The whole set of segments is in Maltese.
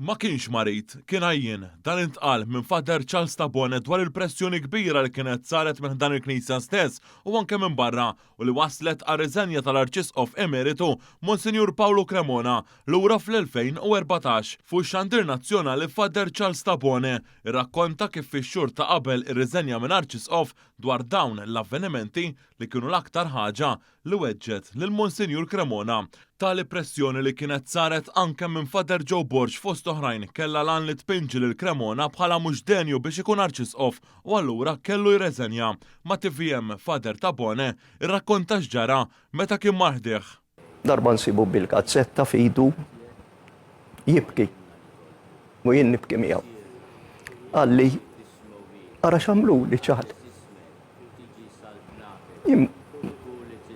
Ma kienx marit, kien għajjien. Dan intqal minn Father Charles Tabone dwar il-pressjoni kbira li kienet saret minn dan il-Knisja stess u anke minn barra u li waslet għal riżenja tal-Arċisqof Emeritu Monsinjur Paolo Cremona lura fl-2014. Fuq xandir nazzjonali Father Charles Tabone irrakkonta kif fix-xhur ta' qabel ir-riżenja minn Arċisqof dwar dawn l-avvenimenti li kienu l-aktar ħaġa li weġġet lil Monsinjur Cremona. Tali pressjoni li kienet saret anke minn Father Joe Borg fost oħrajn kellha lan li tpinġi lil Cremona bħala mhux denju biex ikun Arċisqof u allura kellu jreżenja. Ma TVM Father Tabone irrakkonta x'ġara meta kien marħdieħ. Darba nsibu bil-kazzetta f'idu jibki u jien nibki miegħu. Għalli ara x'għamluli ċal.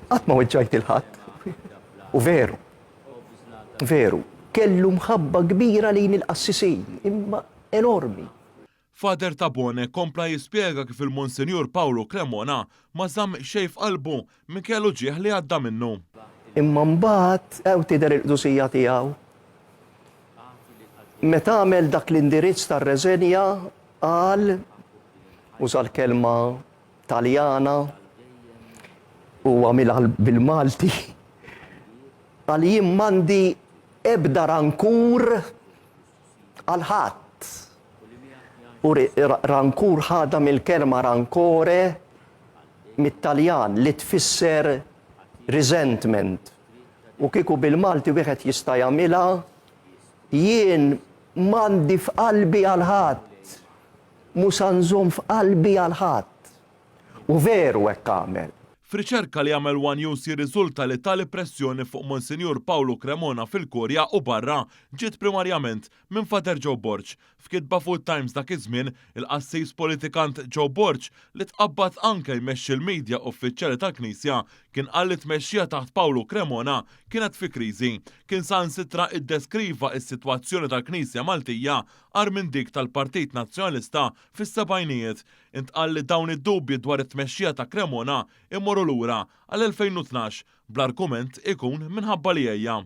Qatt ma weġġajt il-ħadd. U veru, kellu mħabba kbira lejn il-qassisin, imma enormi. Father Tabone kompla jispjega kif il-Monsinjur Paolo Cremona ma żamm xejn f'qalbu minn kellu ġieħ li għadda minnu. Imma mbagħad ew tidher il-qdusija tiegħu. Meta għamel dak l-indirizz tar-reżenja qal uża l-kelma Taljana u għamilha bil-Malti. Għal jien m'għandi ebda rankur għal ħadd. U rankur ħada mill-kelma rankore mit-Taljan li tfisser resentment. U kieku bil-Malti wieħed jista' jagħmilha jien m'għandi f'qalbi għal ħadd. Mhux nżomm f'qalbi għal ħadd. U veru hekk għamel. F'riċerka li għamel One News jirriżulta li tali pressjoni fuq Monsinjur Paolo Cremona fil-Kurja u barra ġiet primarjament minn Father Joe Borg. F'kitba fuq Times dak iż-żmien il-qassis politikant Joe Borg li tqabbad anke jmexxi l-medja uffiċjali tal-Knisja kien qal li tmexxija taħt Paolo Cremona kienet fi kriżi. Kien sansitra iddeskriva s-sitwazzjoni tal-Knisja Maltija qar minn dik tal-Partit Nazzjonalista fis-sebgħinijiet. Intqal li dawn id-dubji dwar it-tmexxija ta' Cremona immorru lura għal 2012 bl-argument ikun minħabba li hija.